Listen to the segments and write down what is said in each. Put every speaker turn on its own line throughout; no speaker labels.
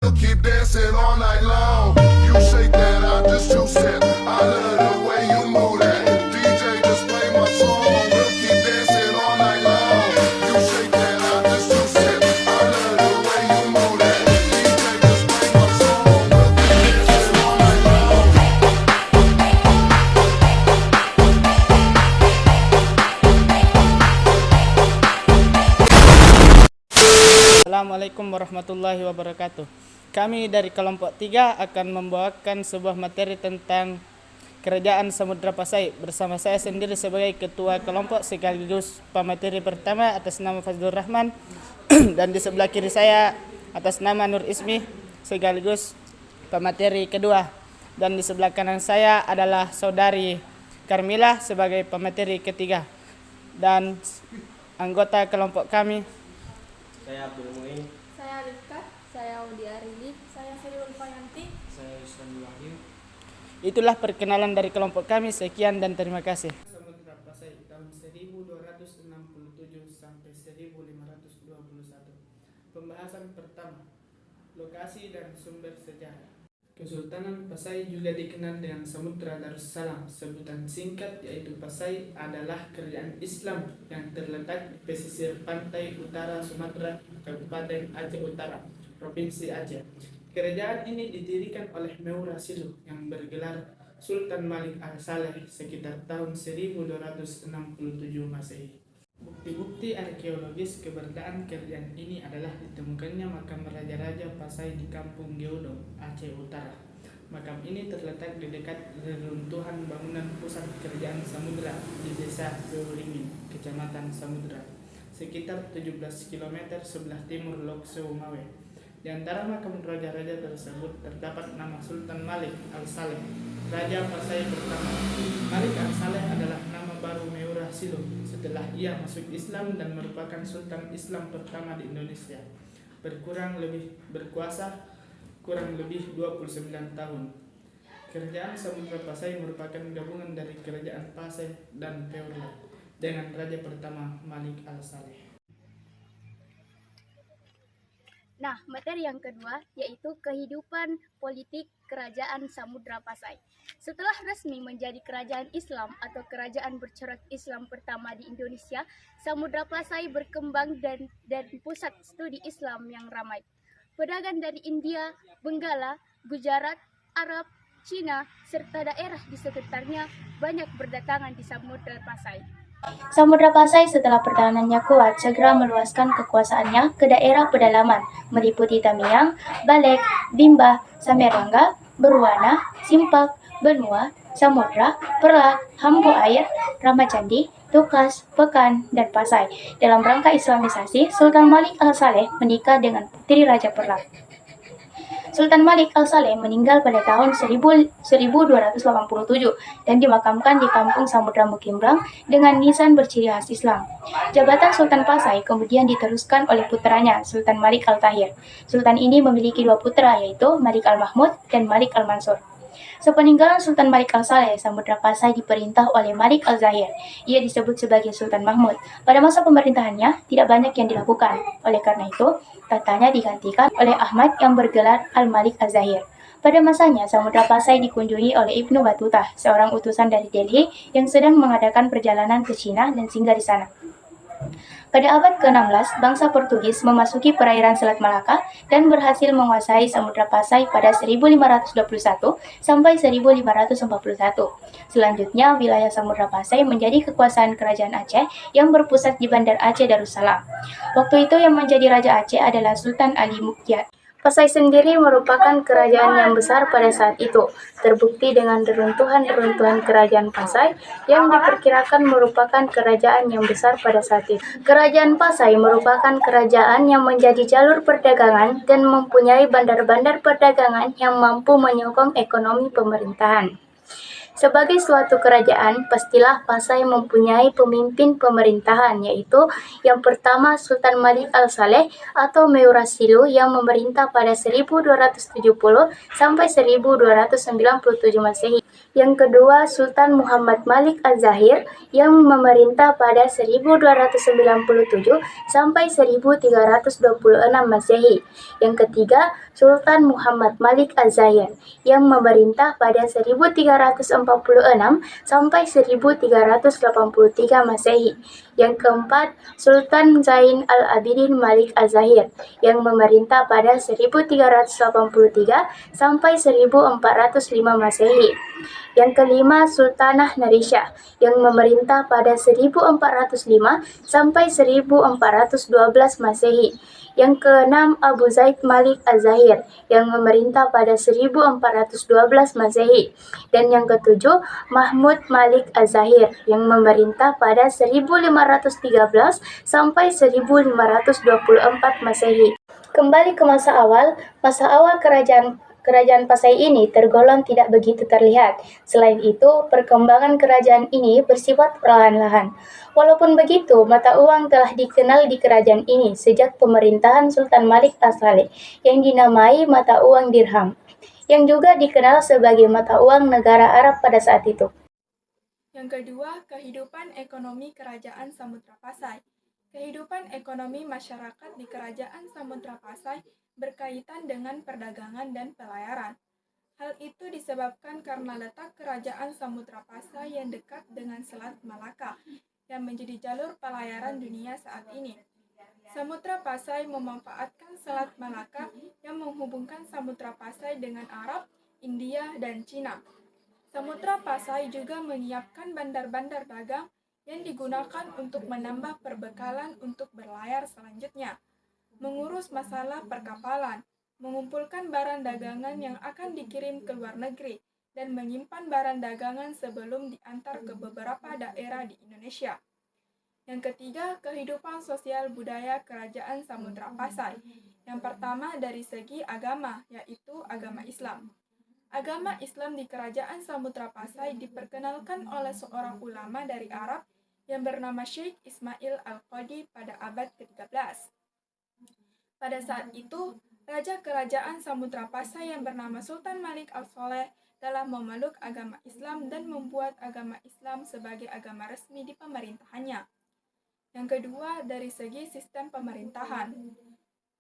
Keep dancing all night long. You shake that, I just two step. I love the way you move that. DJ just play my song. We'll keep dancing all night long. You shake that, I just two step. I love the way you move that. DJ just play my song. We'll keep dancing all night long.
Assalamualaikum warahmatullahi wabarakatuh. Kami dari kelompok 3 akan membawakan sebuah materi tentang Kerajaan Samudra Pasai bersama saya sendiri sebagai ketua kelompok sekaligus pemateri pertama atas nama Fazlur Rahman dan di sebelah kiri saya atas nama Nur Ismi sekaligus pemateri kedua, dan di sebelah kanan saya adalah saudari Karmila sebagai pemateri ketiga, dan anggota kelompok kami
Saya Abdul Muin.
Saya Rifka, saya Audi Arili, saya Sri Ulfayanti,
Saya Isran Wahyu.
Itulah perkenalan dari kelompok kami. Sekian dan terima kasih. Samudra Pasai tahun 1267 sampai 1521. Pembahasan pertama, lokasi dan sumber sejarah. Kesultanan Pasai juga dikenal dengan Samudra Darussalam. Sebutan singkat yaitu Pasai adalah kerajaan Islam yang terletak di pesisir pantai utara Sumatera, Kabupaten Aceh Utara, Provinsi Aceh. Kerajaan ini didirikan oleh Meura Siluh yang bergelar Sultan Malik Al-Saleh sekitar tahun 1267 Masehi. Bukti-bukti arkeologis keberadaan kerajaan ini adalah ditemukannya makam Raja-Raja Pasai di Kampung Geodo, Aceh Utara. Makam ini terletak di dekat reruntuhan bangunan pusat kerajaan Samudra di desa Beuringin, Kecamatan Samudra, sekitar 17 km sebelah timur Lok Seumawe. Di antara makam raja-raja tersebut terdapat nama Sultan Malik Al-Saleh, Raja Pasai pertama. Malik Al-Saleh adalah nama baru Meura Siluh setelah ia masuk Islam dan merupakan Sultan Islam pertama di Indonesia. Berkuasa kurang lebih 29 tahun. Kerajaan Samudra Pasai merupakan gabungan dari Kerajaan Pasai dan Peurla dengan Raja pertama Malik Al-Saleh.
Nah, materi yang kedua yaitu kehidupan politik Kerajaan Samudra Pasai. Setelah resmi menjadi kerajaan Islam atau kerajaan bercorak Islam pertama di Indonesia, Samudra Pasai berkembang dan pusat studi Islam yang ramai. Pedagang dari India, Benggala, Gujarat, Arab, Cina, serta daerah di sekitarnya banyak berdatangan di Samudra Pasai.
Samudra Pasai setelah pertahanannya kuat segera meluaskan kekuasaannya ke daerah pedalaman meliputi Tamiang, Balek, Bimba, Samerangga, Berwana, Simpak, Benua, Samudra, Perlak, Hambu Air, Ramacandi, Tukas, Pekan, dan Pasai. Dalam rangka Islamisasi, Sultan Malik Al-Saleh menikah dengan putri Raja Perlak. Sultan Malik Al-Saleh meninggal pada tahun 1287 dan dimakamkan di Kampung Samudra Mukimbrang dengan nisan berciri khas Islam. Jabatan Sultan Pasai kemudian diteruskan oleh putranya, Sultan Malik Al-Tahir. Sultan ini memiliki dua putra, yaitu Malik Al-Mahmud dan Malik Al-Mansur. Sepeninggalan Sultan Malik Al-Saleh, Samudra Pasai diperintah oleh Malik Al-Zahir. Ia disebut sebagai Sultan Mahmud. Pada masa pemerintahannya, tidak banyak yang dilakukan. Oleh karena itu, tatanya digantikan oleh Ahmad yang bergelar Al-Malik Al-Zahir. Pada masanya, Samudra Pasai dikunjungi oleh Ibnu Battuta, seorang utusan dari Delhi yang sedang mengadakan perjalanan ke Cina dan singgah di sana. Pada abad ke-16, bangsa Portugis memasuki perairan Selat Malaka dan berhasil menguasai Samudra Pasai pada 1521 sampai 1541. Selanjutnya, wilayah Samudra Pasai menjadi kekuasaan Kerajaan Aceh yang berpusat di Bandar Aceh Darussalam. Waktu itu yang menjadi Raja Aceh adalah Sultan Ali Mukyat. Pasai sendiri merupakan kerajaan yang besar pada saat itu, terbukti dengan reruntuhan-reruntuhan kerajaan Pasai yang diperkirakan merupakan kerajaan yang besar pada saat itu. Kerajaan Pasai merupakan kerajaan yang menjadi jalur perdagangan dan mempunyai bandar-bandar perdagangan yang mampu menyokong ekonomi pemerintahan. Sebagai suatu kerajaan, pastilah Pasai mempunyai pemimpin pemerintahan, yaitu yang pertama Sultan Malik Al-Saleh atau Meura Siluh yang memerintah pada 1270 sampai 1297 Masehi. Yang kedua, Sultan Muhammad Malik Az-Zahir yang memerintah pada 1297 sampai 1326 Masehi. Yang ketiga, Sultan Muhammad Malik Az-Zahir yang memerintah pada 1346 sampai 1383 Masehi. Yang keempat, Sultan Zain al-Abidin Malik Az-Zahir yang memerintah pada 1383 sampai 1405 Masehi. Yang kelima, Sultanah Narisha yang memerintah pada 1405 sampai 1412 Masehi. Yang keenam, Abu Zaid Malik Az-Zahir yang memerintah pada 1412 Masehi. Dan yang ketujuh, Mahmud Malik Az-Zahir yang memerintah pada 1513 sampai 1524 Masehi. Kembali ke masa awal kerajaan Pasai ini tergolong tidak begitu terlihat. Selain itu, perkembangan kerajaan ini bersifat perlahan-lahan. Walaupun begitu, mata uang telah dikenal di kerajaan ini sejak pemerintahan Sultan Malik As-Saleh yang dinamai mata uang dirham, yang juga dikenal sebagai mata uang negara Arab pada saat itu.
Yang kedua, kehidupan ekonomi Kerajaan Samudra Pasai. Kehidupan ekonomi masyarakat di Kerajaan Samudra Pasai berkaitan dengan perdagangan dan pelayaran. Hal itu disebabkan karena letak Kerajaan Samudra Pasai yang dekat dengan Selat Malaka, yang menjadi jalur pelayaran dunia saat ini. Samudra Pasai memanfaatkan Selat Malaka yang menghubungkan Samudra Pasai dengan Arab, India, dan Cina. Samudra Pasai juga menyiapkan bandar-bandar dagang yang digunakan untuk menambah perbekalan untuk berlayar selanjutnya, mengurus masalah perkapalan, mengumpulkan barang dagangan yang akan dikirim ke luar negeri, dan menyimpan barang dagangan sebelum diantar ke beberapa daerah di Indonesia. Yang ketiga, kehidupan sosial budaya Kerajaan Samudra Pasai. Yang pertama dari segi agama, yaitu agama Islam. Agama Islam di Kerajaan Samudra Pasai diperkenalkan oleh seorang ulama dari Arab yang bernama Syekh Ismail Al-Qadi pada abad ke-13. Pada saat itu, Raja Kerajaan Samudra Pasai yang bernama Sultan Malik As-Saleh telah memeluk agama Islam dan membuat agama Islam sebagai agama resmi di pemerintahannya. Yang kedua, dari segi sistem pemerintahan.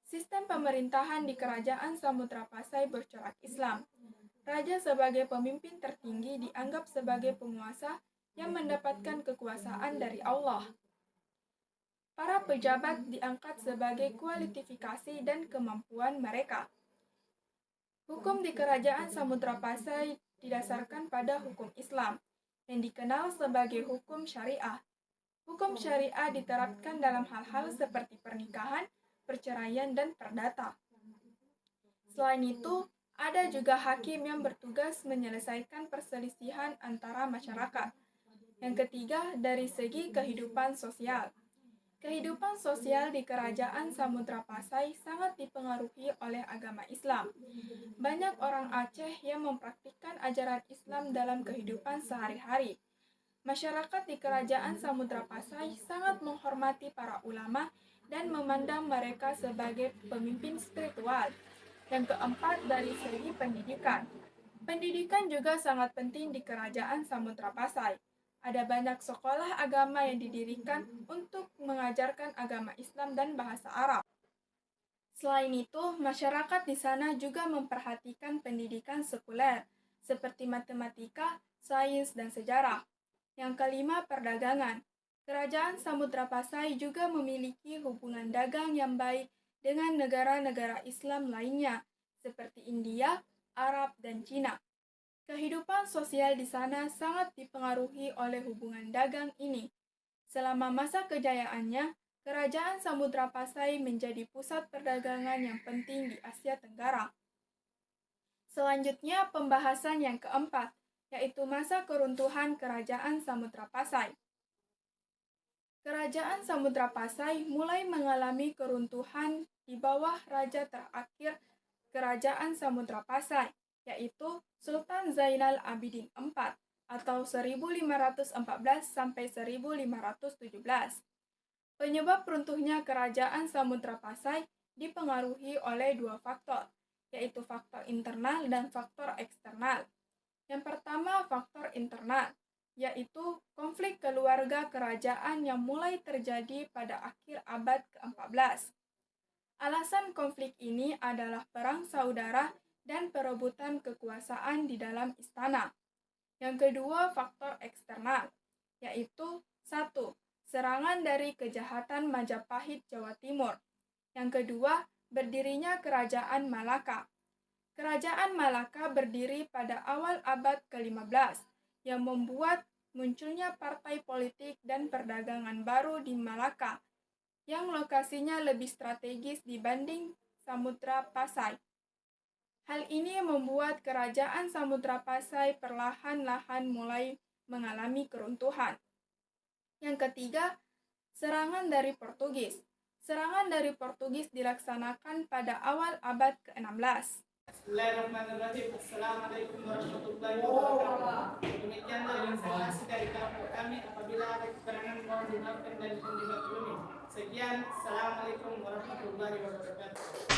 Sistem pemerintahan di Kerajaan Samudra Pasai bercorak Islam. Raja sebagai pemimpin tertinggi dianggap sebagai penguasa yang mendapatkan kekuasaan dari Allah. Para pejabat diangkat sebagai kualifikasi dan kemampuan mereka. Hukum di Kerajaan Samudra Pasai didasarkan pada hukum Islam, yang dikenal sebagai hukum syariah. Hukum syariah diterapkan dalam hal-hal seperti pernikahan, perceraian, dan perdata. Selain itu, ada juga hakim yang bertugas menyelesaikan perselisihan antara masyarakat. Yang ketiga, dari segi kehidupan sosial. Kehidupan sosial di Kerajaan Samudra Pasai sangat dipengaruhi oleh agama Islam. Banyak orang Aceh yang mempraktikkan ajaran Islam dalam kehidupan sehari-hari. Masyarakat di Kerajaan Samudra Pasai sangat menghormati para ulama dan memandang mereka sebagai pemimpin spiritual. Yang keempat, dari segi pendidikan. Pendidikan juga sangat penting di Kerajaan Samudra Pasai. Ada banyak sekolah agama yang didirikan untuk mengajarkan agama Islam dan bahasa Arab. Selain itu, masyarakat di sana juga memperhatikan pendidikan sekuler, seperti matematika, sains, dan sejarah. Yang kelima, perdagangan. Kerajaan Samudra Pasai juga memiliki hubungan dagang yang baik dengan negara-negara Islam lainnya, seperti India, Arab, dan Cina. Kehidupan sosial di sana sangat dipengaruhi oleh hubungan dagang ini. Selama masa kejayaannya, Kerajaan Samudra Pasai menjadi pusat perdagangan yang penting di Asia Tenggara. Selanjutnya, pembahasan yang keempat, yaitu masa keruntuhan Kerajaan Samudra Pasai. Kerajaan Samudra Pasai mulai mengalami keruntuhan di bawah raja terakhir Kerajaan Samudra Pasai, yaitu Sultan Zainal Abidin IV atau 1514 sampai 1517. Penyebab runtuhnya Kerajaan Samudra Pasai dipengaruhi oleh dua faktor, yaitu faktor internal dan faktor eksternal. Yang pertama, faktor internal, yaitu konflik keluarga kerajaan yang mulai terjadi pada akhir abad ke-14. Alasan konflik ini adalah perang saudara dan perebutan kekuasaan di dalam istana. Yang kedua, faktor eksternal, yaitu 1. Serangan dari kejahatan Majapahit Jawa Timur. Yang kedua, berdirinya Kerajaan Malaka. Kerajaan Malaka berdiri pada awal abad ke-15 yang membuat munculnya partai politik dan perdagangan baru di Malaka yang lokasinya lebih strategis dibanding Samudra Pasai. Hal ini membuat Kerajaan Samudra Pasai perlahan-lahan mulai mengalami keruntuhan. Yang ketiga, serangan dari Portugis. Serangan dari Portugis dilaksanakan pada awal abad ke-16.
Bismillahirrahmanirrahim. Assalamualaikum warahmatullahi wabarakatuh. Demikianlah informasi dari kelompok kami. Apabila ada kekurangan mohon dimaafkan dan dimaklumi. Sekian, Assalamualaikum warahmatullahi wabarakatuh.